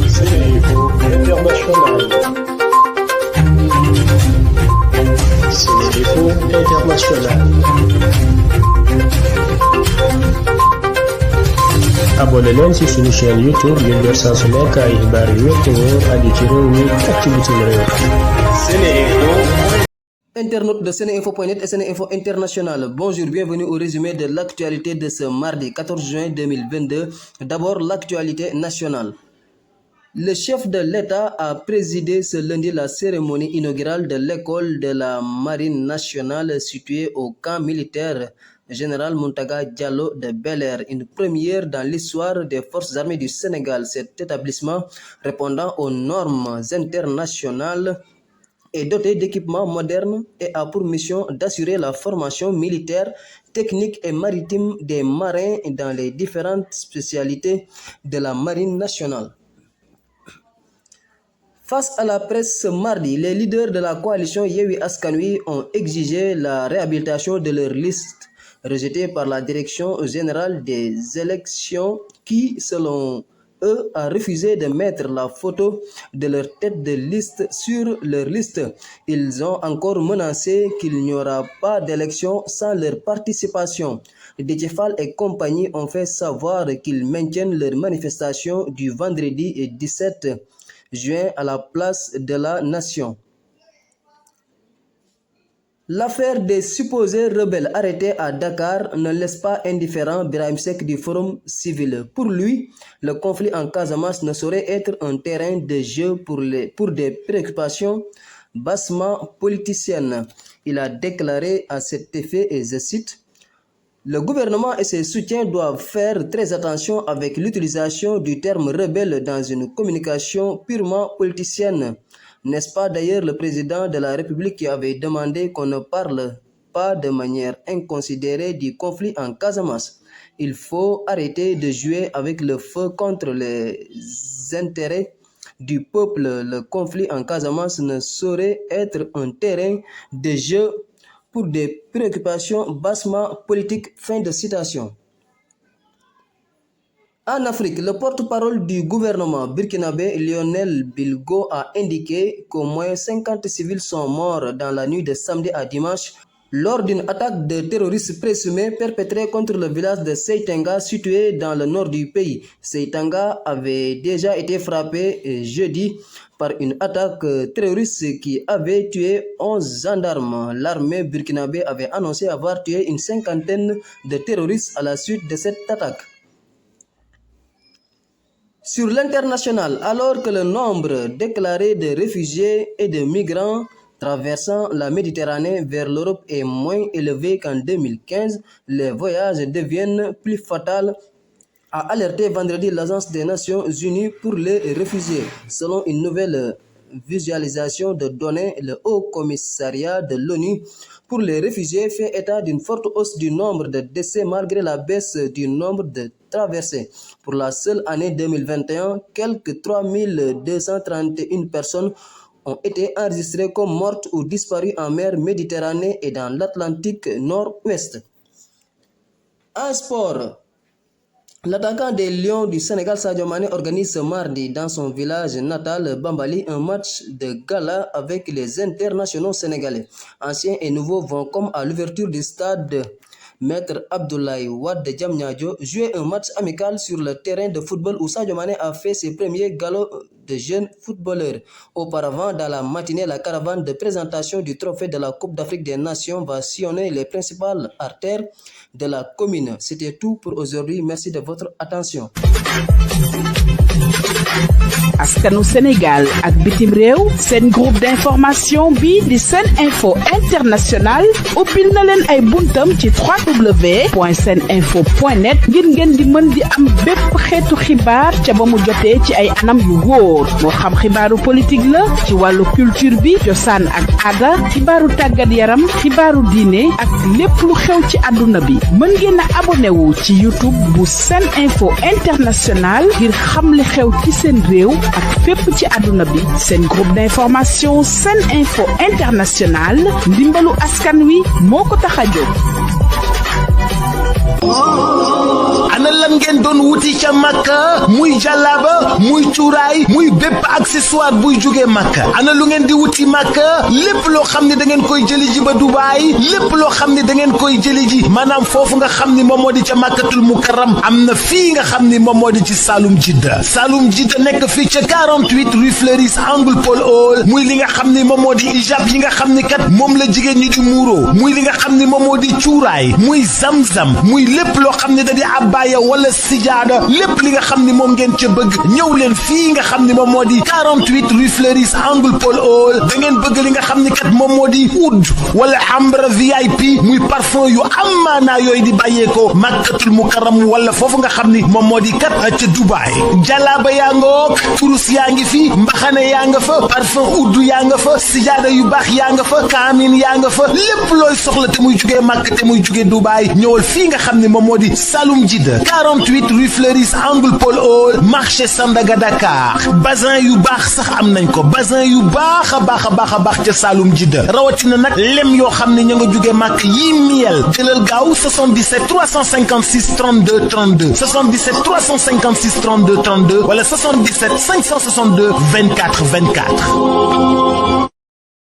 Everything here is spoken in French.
Sénéinfo International. Sénéinfo International. abonné leen ci suñu chaîne YouTube ngir jot saa su nekk ay xibaar yu wér te wóor aju ci réew mi ak ci bitim réew. Sénéinfo. Internautes de Sénéinfo.net et Sénéinfo International, bonjour, bienvenue au résumé de l'actualité de ce mardi 14 juin 2022. D'abord, l'actualité nationale. Le chef de l'État a présidé ce lundi la cérémonie inaugurale de l'école de la Marine nationale située au camp militaire Général Mountaga Diallo de Bel-Air, une première dans l'histoire des forces armées du Sénégal. Cet établissement, répondant aux normes internationales, est doté d'équipements modernes et a pour mission d'assurer la formation militaire, technique et maritime des marins dans les différentes spécialités de la Marine nationale. Face à la presse ce mardi, les leaders de la coalition Yewwi Askan Wi ont exigé la réhabilitation de leur liste rejetée par la Direction générale des élections qui, selon eux, a refusé de mettre la photo de leur tête de liste sur leur liste. Ils ont encore menacé qu'il n'y aura pas d'élection sans leur participation. Déthié Fall et compagnie ont fait savoir qu'ils maintiennent leur manifestation du vendredi 17 juin à la place de la Nation. L'affaire des supposés rebelles arrêtés à Dakar ne laisse pas indifférent Birahim Seck du Forum Civil. Pour lui, le conflit en Casamance ne saurait être un terrain de jeu pour des préoccupations bassement politiciennes. Il a déclaré à cet effet, et je cite, « Le gouvernement et ses soutiens doivent faire très attention avec l'utilisation du terme rebelle dans une communication purement politicienne. » N'est-ce pas d'ailleurs le président de la République qui avait demandé qu'on ne parle pas de manière inconsidérée du conflit en Casamance? Il faut arrêter de jouer avec le feu contre les intérêts du peuple. Le conflit en Casamance ne saurait être un terrain de jeu pour des préoccupations bassement politiques. Fin de citation. En Afrique, le porte-parole du gouvernement burkinabé Lionel Bilgo a indiqué qu'au moins 50 civils sont morts dans la nuit de samedi à dimanche lors d'une attaque de terroristes présumés perpétrée contre le village de Seitanga situé dans le nord du pays. Seitanga avait déjà été frappé jeudi par une attaque terroriste qui avait tué 11 gendarmes. L'armée burkinabé avait annoncé avoir tué une cinquantaine de terroristes à la suite de cette attaque. Sur l'international, alors que le nombre déclaré de réfugiés et de migrants traversant la Méditerranée vers l'Europe est moins élevé qu'en 2015, les voyages deviennent plus fatals, a alerté vendredi l'Agence des Nations Unies pour les réfugiés. Selon une nouvelle visualisation de données, le Haut Commissariat de l'ONU pour les réfugiés fait état d'une forte hausse du nombre de décès malgré la baisse du nombre de traversées. Pour la seule année 2021, quelques 3231 personnes ont été enregistrées comme mortes ou disparues en mer Méditerranée et dans l'Atlantique Nord-Ouest. En sport, l'attaquant des Lions du Sénégal, Sadio Mané, organise ce mardi dans son village natal Bambali un match de gala avec les internationaux sénégalais. Anciens et nouveaux vont, comme à l'ouverture du stade Maître Abdoulaye Wade de Diamniadio, jouer un match amical sur le terrain de football où Sadio Mané a fait ses premiers galops de jeunes footballeurs. Auparavant, dans la matinée, la caravane de présentation du trophée de la Coupe d'Afrique des Nations va sillonner les principales artères de la commune. C'était tout pour aujourd'hui. Merci de votre attention. Askanu Sénégal ak bitim réew seen groupe d'information bi di Séninfo International ubbil na leen ay buntam ci www.seninfo.net ngir ngeen di mën di am bépp xeetu xibaar ca ba mu jotee ci ay anam yu wóor moo xam xibaaru politique la ci wàllu culture bi cosaan ak aada xibaaru tàggat yaram xibaaru diine ak lépp lu xew ci àdduna bi mën ngeen a abonné wu ci YouTube bu Séninfo International ngir xam li xew ci seen réew ak fépp ci àdduna bi. Seen groupe d'information Séninfo International ndimbalu askan wi moo ko tax a jóg. ana lan ngeen doon wuti ca Makka muy jàllaaba muy cuuraay muy bépp accessoire buy jógee Makka ana lu ngeen di wuti Makka lépp loo xam ne da ngeen koy jëli ji ba Dubaay lépp loo xam ne da ngeen koy jëli ji maanaam foofu nga xam ni moom moo di ca Makkatul Mukarram am na fii nga xam ni moom moo di ci Saloum Jidda nekk fii ca 48 rue Fleuris angle Paul Hall muy li nga xam ni moom moo di ijab yi nga xam ni kat moom la jigéen ñi di muuroo muy li nga xam ni moom moo di cuuraay muy zamzam muy lépp loo xam ne da di abbaaya wala sijaada lépp li nga xam ni moom ngeen ca bëgg ñëw leen fii nga xam ni moom moo di 48 rue Fleuris angle Paul Hall da ngeen bëgg li nga xam ni kat moom moo di oud wala ambre VIP muy parfum yu amaanaa yooyu di bàyyeekoo Makkatul Mukarram wala foofu nga xam ni moom moo di kat ca Dubaay jalaaba yaa ngoog kurus yaa ngi fi mbaxane yaa nga fa parfum oud yaa nga fa sijaada yu baax yaa nga fa kaamin yaa nga fa lépp looy soxla te muy jugee Makka te muy jugee Dubaay ñëwal fii nga xam ni moom moo di Saloum Jidda 48 rue Fleuris angle Paul Hall marché Sandaga Dakar bazin yu baax sax am nañ ko bazin yu baax a baax ca Saloum Jidda rawatina nag lem yoo xam ne ña nga jugee Makka yii miel jëlal gaaw 77 356 32 32 77 356 32 32 wala 77 562 24 24